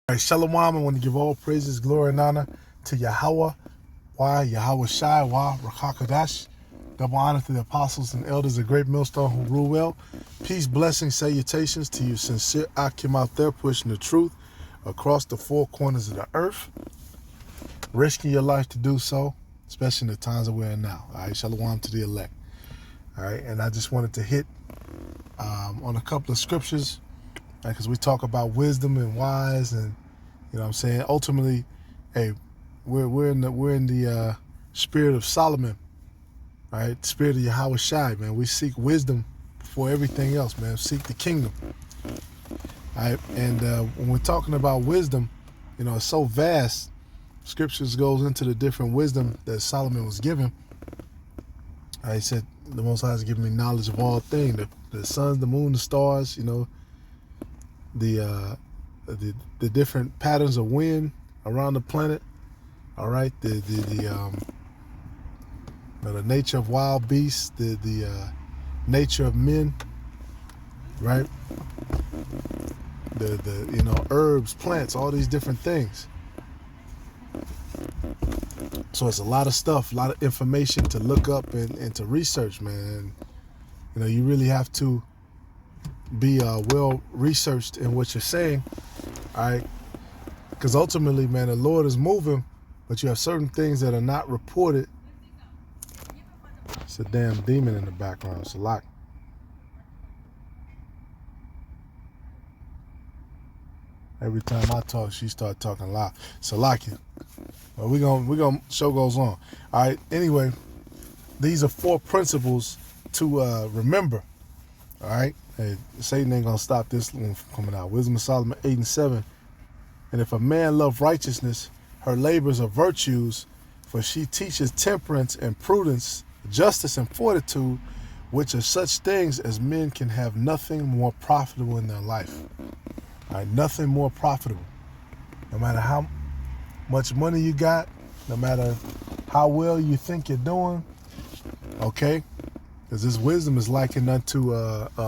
All right, Shalom, I want to give all praises, glory, and honor to Yahweh, Yahweh Shai, Rakakadash. Double honor to the apostles and elders of Great Millstone who rule well. Peace, blessings, salutations to you sincere Akim out there pushing the truth across the four corners of the earth, risking your life to do so, especially in the times that we're in now. All right, Shalom to the elect. All right, and I just wanted to hit on a couple of scriptures because we talk about wisdom and wise, and you know what I'm saying. Ultimately, hey, we're in the spirit of Solomon, right? Spirit of Yahweh Shai, man. We seek wisdom before everything else, man. Seek the kingdom, all right? And when we're talking about wisdom, you know, it's so vast. Scriptures goes into the different wisdom that Solomon was given. He said, "The Most High has given me knowledge of all things: the sun, the moon, the stars. You know, the different patterns of wind around the planet. All right, the nature of wild beasts, the nature of men, right? The herbs, plants, all these different things. So it's a lot of stuff, a lot of information to look up and to research, man. And, you know, you really have to be well researched in what you're saying, all right? Because ultimately, man, the Lord is moving, but you have certain things that are not reported. It's a damn demon in the background. It's a lot. Every time I talk, she start talking loud. Salakia. But we gonna show goes on. All right. Anyway, these are four principles to remember. All right. Hey, Satan ain't gonna stop this one from coming out. Wisdom of Solomon 8:7. And if a man love righteousness, her labors are virtues, for she teaches temperance and prudence, justice and fortitude, which are such things as men can have nothing more profitable in their life. All right, nothing more profitable. No matter how much money you got, no matter how well you think you're doing, okay? Because this wisdom is likened unto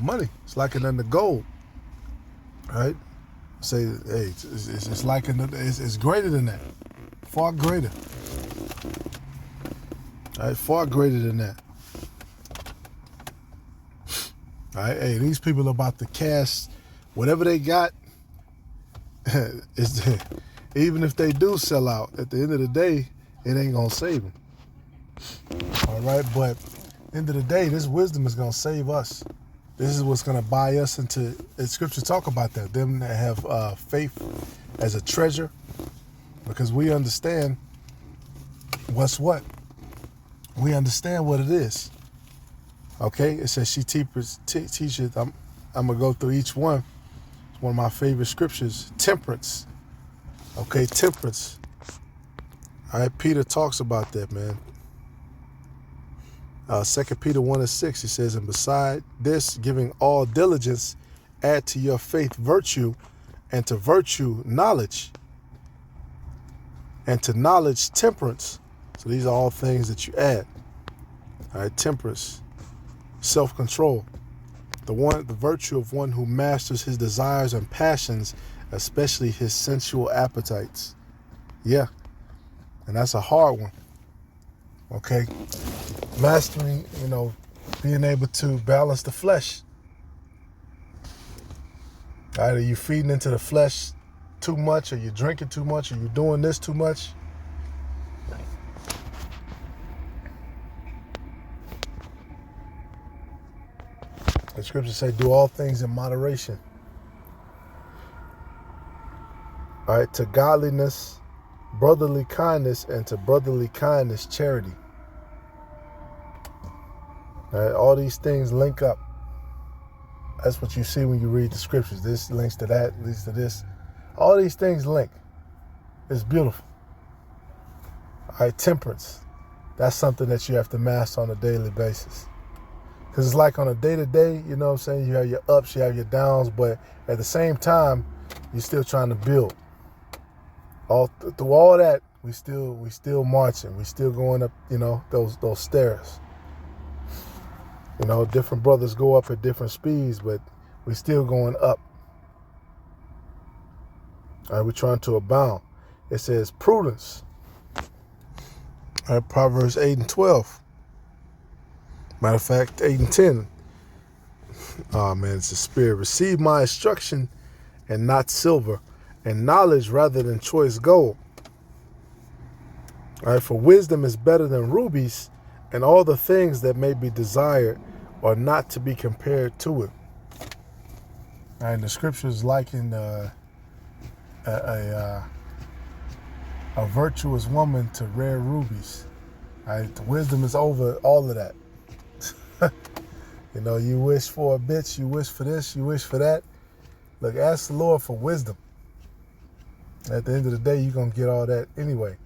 money. It's likened unto gold, right? Say, hey, it's likened, it's greater than that. Far greater. All right, far greater than that. All right, hey, these people are about to cast whatever they got. Even if they do sell out, at the end of the day, it ain't gonna save them. All right, but at the end of the day, this wisdom is gonna save us. This is what's gonna buy us into. Scripture talk about that. Them that have faith as a treasure, because we understand what's what. We understand what it is. Okay, it says she teaches. I'm gonna go through each one. It's one of my favorite scriptures. Temperance. Okay, temperance. All right, Peter talks about that, man. 2 Peter 1:6, he says, and beside this, giving all diligence, add to your faith virtue, and to virtue knowledge, and to knowledge temperance. So these are all things that you add. All right, temperance, self-control, the virtue of one who masters his desires and passions, especially his sensual appetites. Yeah, and that's a hard one. Okay, mastering, you know, being able to balance the flesh. Either you feeding into the flesh too much, or you're drinking too much, or you're doing this too much. The scriptures say, do all things in moderation. All right, to godliness, brotherly kindness, and to brotherly kindness, charity. All right, all these things link up. That's what you see when you read the scriptures. This links to that, leads to this. All these things link. It's beautiful. All right, temperance. That's something that you have to master on a daily basis. Because it's like on a day-to-day, you know what I'm saying? You have your ups, you have your downs, but at the same time, you're still trying to build. Through all that, we still marching. We still going up, you know, those stairs. You know, different brothers go up at different speeds, but we still going up. All right, we're trying to abound. It says prudence. All right, Proverbs 8 and 12. Matter of fact, 8 and 10. Oh man, it's the spirit. Receive my instruction and not silver, and knowledge rather than choice gold. All right, for wisdom is better than rubies, and all the things that may be desired are not to be compared to it. All right, the scriptures liken a virtuous woman to rare rubies. All right, the wisdom is over all of that. You know, you wish for a bitch, you wish for this, you wish for that. Look, ask the Lord for wisdom. At the end of the day, you're going to get all that anyway.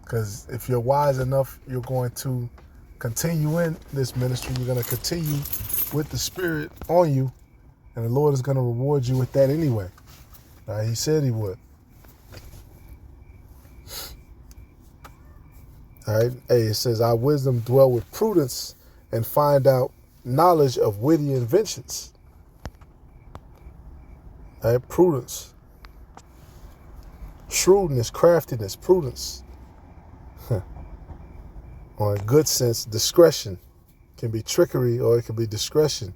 Because if you're wise enough, you're going to continue in this ministry. You're going to continue with the Spirit on you. And the Lord is going to reward you with that anyway. He said he would. All right. Hey, it says, our wisdom dwell with prudence and find out knowledge of witty inventions. All right. Prudence. Shrewdness, craftiness, prudence. Or in good sense, discretion. Can be trickery or it can be discretion.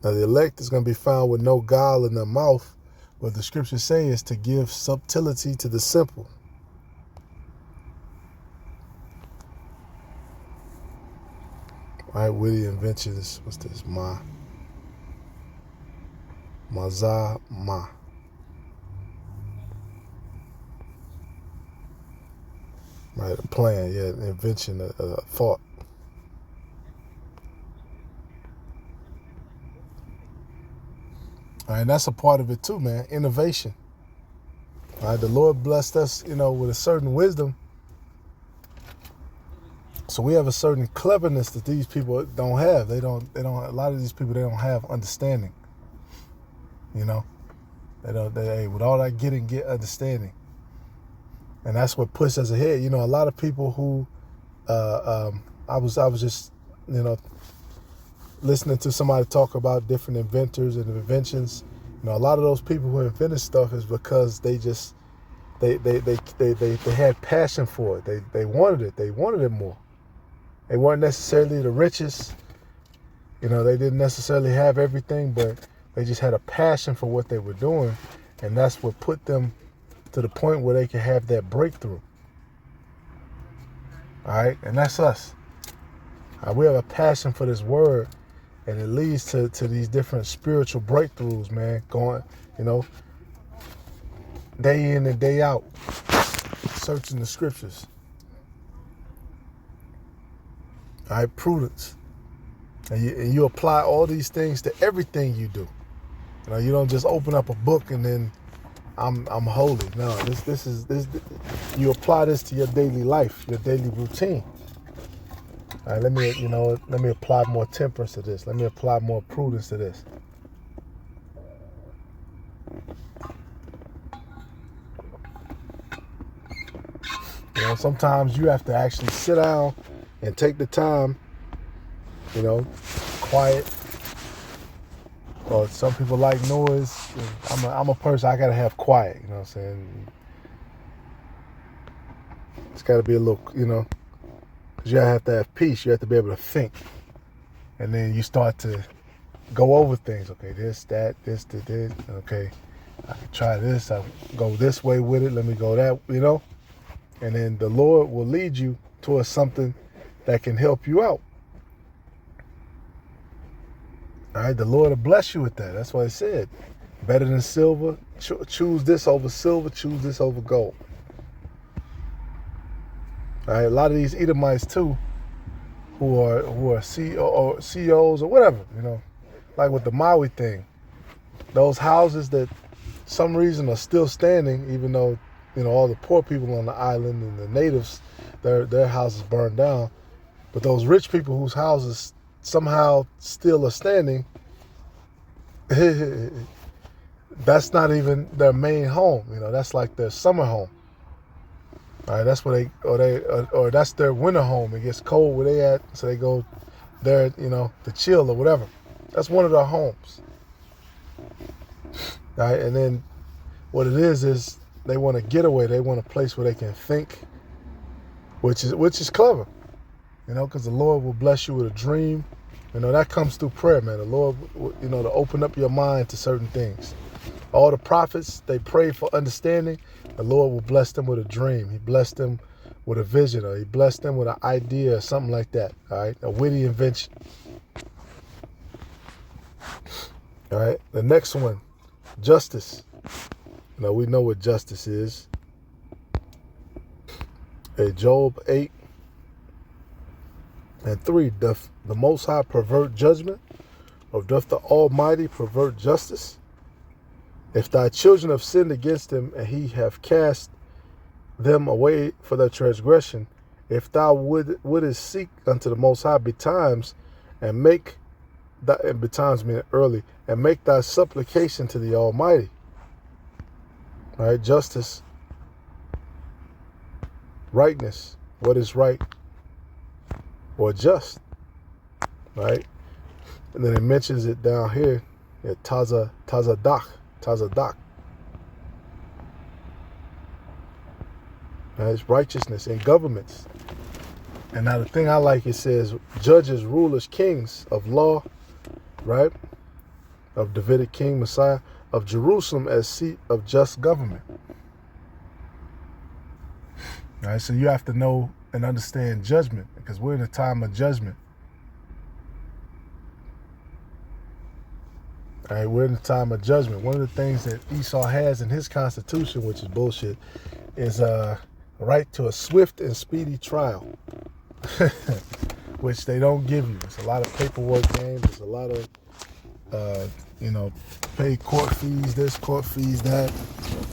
Now the elect is going to be found with no guile in their mouth, but the scriptures say is to give subtlety to the simple. All right, witty inventions. What's this? Mazah. Right, a plan, yeah, an invention, a thought. All right, that's a part of it too, man. Innovation. All right, the Lord blessed us, with a certain wisdom. So we have a certain cleverness that these people don't have. They don't. A lot of these people, they don't have understanding. They with all that get understanding. And that's what pushed us ahead. A lot of people who, I was just, listening to somebody talk about different inventors and inventions. A lot of those people who invented stuff is because they had passion for it. They wanted it. They wanted it more. They weren't necessarily the richest. They didn't necessarily have everything, but they just had a passion for what they were doing. And that's what put them to the point where they can have that breakthrough. All right, and that's us. We have a passion for this word, and it leads to these different spiritual breakthroughs, man, going, day in and day out, searching the scriptures. All right, prudence. And you apply all these things to everything you do. You don't just open up a book and then I'm holy. No, this is you apply this to your daily life, your daily routine. All right, let me apply more temperance to this. Let me apply more prudence to this. Sometimes you have to actually sit down and take the time, quiet. Or some people like noise. I'm a person, I gotta have quiet, you know what I'm saying? It's gotta be a little, because you have to have peace. You have to be able to think. And then you start to go over things. Okay, this, that, this. Okay, I can try this. I can go this way with it. Let me go that, And then the Lord will lead you towards something that can help you out. All right, the Lord will bless you with that. That's what I said. Better than silver. Choose this over silver. Choose this over gold. All right, a lot of these Edomites too, who are CEOs or whatever, like with the Maui thing. Those houses that some reason are still standing, even though all the poor people on the island and the natives, their houses burned down. But those rich people whose houses somehow still are standing, that's not even their main home. That's like their summer home. All right, that's where or that's their winter home. It gets cold where they at, so they go there, to chill or whatever. That's one of their homes. Right? And then what it is they want a getaway. They want a place where they can think, which is clever, because the Lord will bless you with a dream. That comes through prayer, man. The Lord, to open up your mind to certain things. All the prophets, they prayed for understanding. The Lord will bless them with a dream. He blessed them with a vision, or he blessed them with an idea or something like that, all right? A witty invention. All right, the next one, justice. We know what justice is. Job 8:3, doth the Most High pervert judgment, or doth the Almighty pervert justice? If thy children have sinned against him, and he have cast them away for their transgression, if thou wouldest seek unto the Most High betimes, and make and betimes meaning early, and make thy supplication to the Almighty. All right, justice, rightness, what is right or just, right? And then it mentions it down here at Tazadak. It's righteousness in governments. And now the thing I like, it says judges, rulers, kings of law, right? Of Davidic king, Messiah, of Jerusalem as seat of just government. All right, so you have to know and understand judgment, because we're in a time of judgment. All right, we're in a time of judgment. One of the things that Esau has in his constitution, which is bullshit, is a right to a swift and speedy trial, which they don't give you. It's a lot of paperwork games. It's a lot of, pay court fees, this, court fees, that,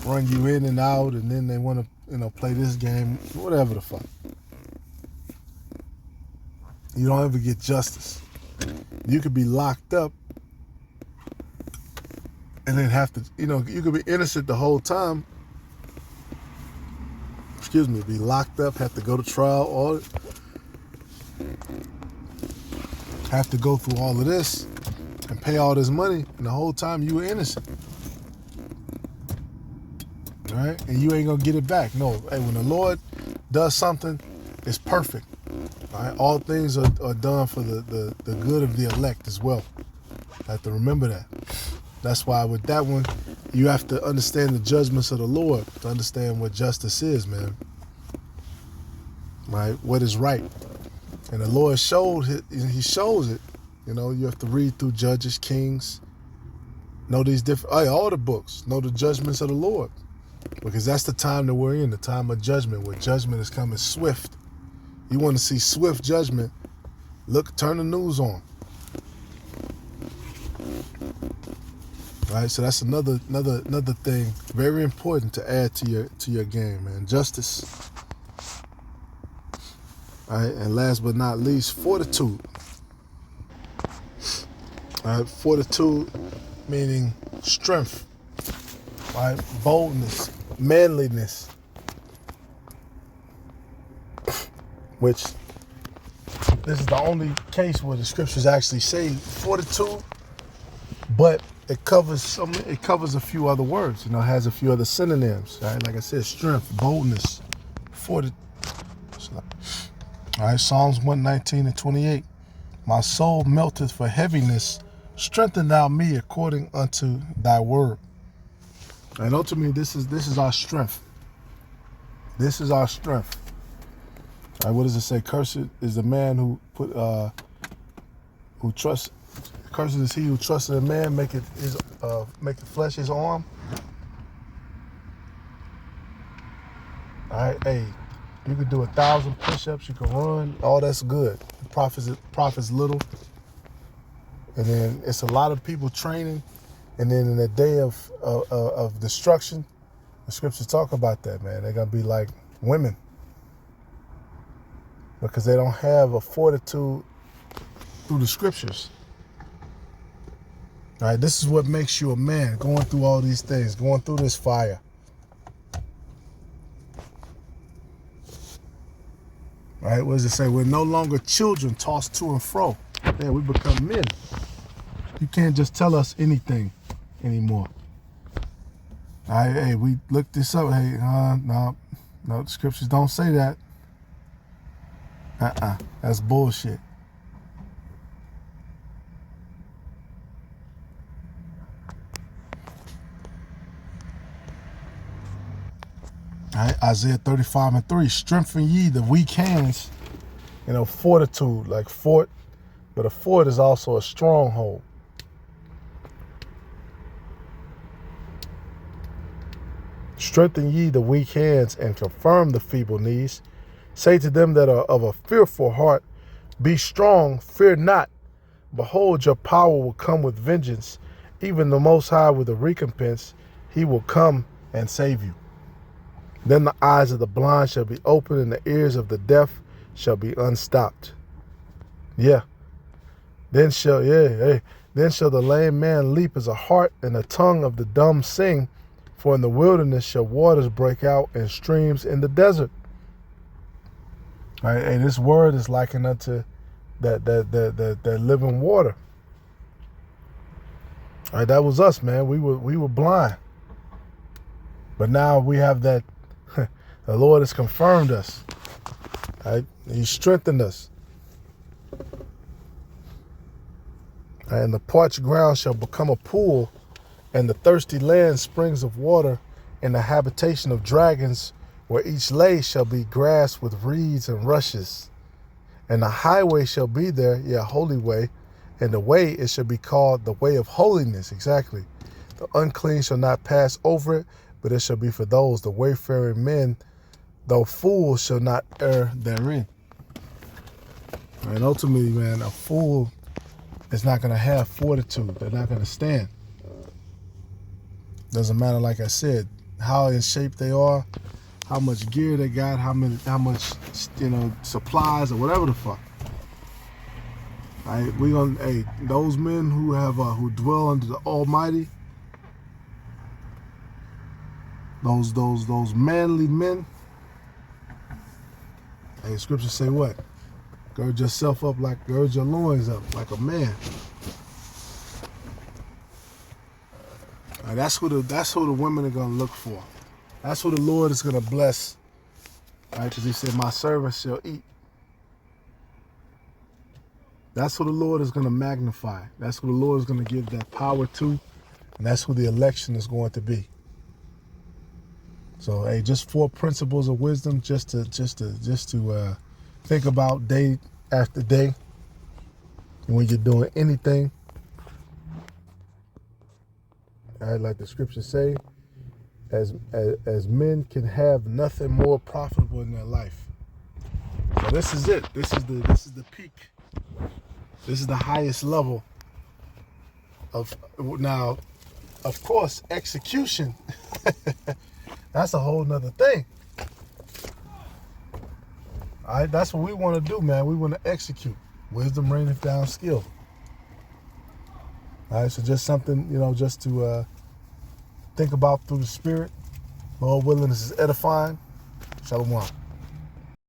run you in and out, and then they want to, play this game, whatever the fuck. You don't ever get justice. You could be locked up and then have to, you could be innocent the whole time. Be locked up, have to go to trial, or have to go through all of this and pay all this money, and the whole time you were innocent. All right? And you ain't going to get it back. No. Hey, when the Lord does something, it's perfect. All right? All things are done for the good of the elect as well. I have to remember that. That's why with that one, you have to understand the judgments of the Lord to understand what justice is, man. Right? What is right. And the Lord showed it. He shows it. You have to read through Judges, Kings. Know these different, all the books. Know the judgments of the Lord. Because that's the time that we're in, the time of judgment, where judgment is coming swift. You want to see swift judgment, turn the news on. Right, so that's another thing very important to add to your game, man. Justice. All right, and last but not least, fortitude. All right, fortitude meaning strength. All right, boldness, manliness, which this is the only case where the scriptures actually say fortitude, but it covers a few other words, it has a few other synonyms, right? Like I said, strength, boldness, fortitude. All right, Psalms 119:28. My soul melteth for heaviness, strengthen thou me according unto thy word. And ultimately, this is our strength. This is our strength. All right, what does it say? Cursed is the man who trusts. Cursed is he who trusts in a man, make the flesh his arm. All right, hey, you can do 1,000 push-ups, you can run, all that's good. The profits little. And then it's a lot of people training, and then in the day of destruction, the scriptures talk about that, man. They're gonna be like women, because they don't have a fortitude through the scriptures. All right, this is what makes you a man, going through all these things, going through this fire. All right, what does it say? We're no longer children tossed to and fro. Yeah, we become men. You can't just tell us anything anymore. Hey, we looked this up. Hey, no, the scriptures don't say that. That's bullshit. All right, Isaiah 35:3. Strengthen ye the weak hands. Fortitude, like fort, but a fort is also a stronghold. Strengthen ye the weak hands and confirm the feeble knees. Say to them that are of a fearful heart, be strong, fear not. Behold, your power will come with vengeance, even the Most High with a recompense. He will come and save you. Then the eyes of the blind shall be opened, and the ears of the deaf shall be unstopped. Yeah. Then shall the lame man leap as a hart, and the tongue of the dumb sing. For in the wilderness shall waters break out, and streams in the desert. All right, and this word is likened unto that living water. All right, that was us, man. We were blind, but now we have that. The Lord has confirmed us. All right, He strengthened us. All right, and the parched ground shall become a pool, and the thirsty land springs of water, and the habitation of dragons, where each lay shall be grass with reeds and rushes. And the highway shall be there, holy way, and the way it shall be called the way of holiness. Exactly. The unclean shall not pass over it, but it shall be for those, the wayfaring men, though fools shall not err therein. And ultimately, man, a fool is not going to have fortitude. They're not going to stand. Doesn't matter, like I said, how in shape they are, how much gear they got, how much supplies or whatever the fuck. All right, those men who dwell under the Almighty, those manly men. Hey, scriptures say what? Gird yourself up gird your loins up like a man. That's who the women are gonna look for. That's who the Lord is gonna bless. Right? Because He said, "My servants shall eat." That's who the Lord is gonna magnify. That's who the Lord is gonna give that power to, and that's who the election is going to be. So, hey, just 4 principles of wisdom, just to think about day after day, when you're doing anything. Like the scriptures say, as men can have nothing more profitable in their life. So this is it. This is the peak. This is the highest level of now. Of course, execution. That's a whole nother thing. All right, that's what we want to do, man. We want to execute. Wisdom reigneth down skill. All right, so just something, just to think about through the Spirit. Lord willing, this is edifying. Shalom.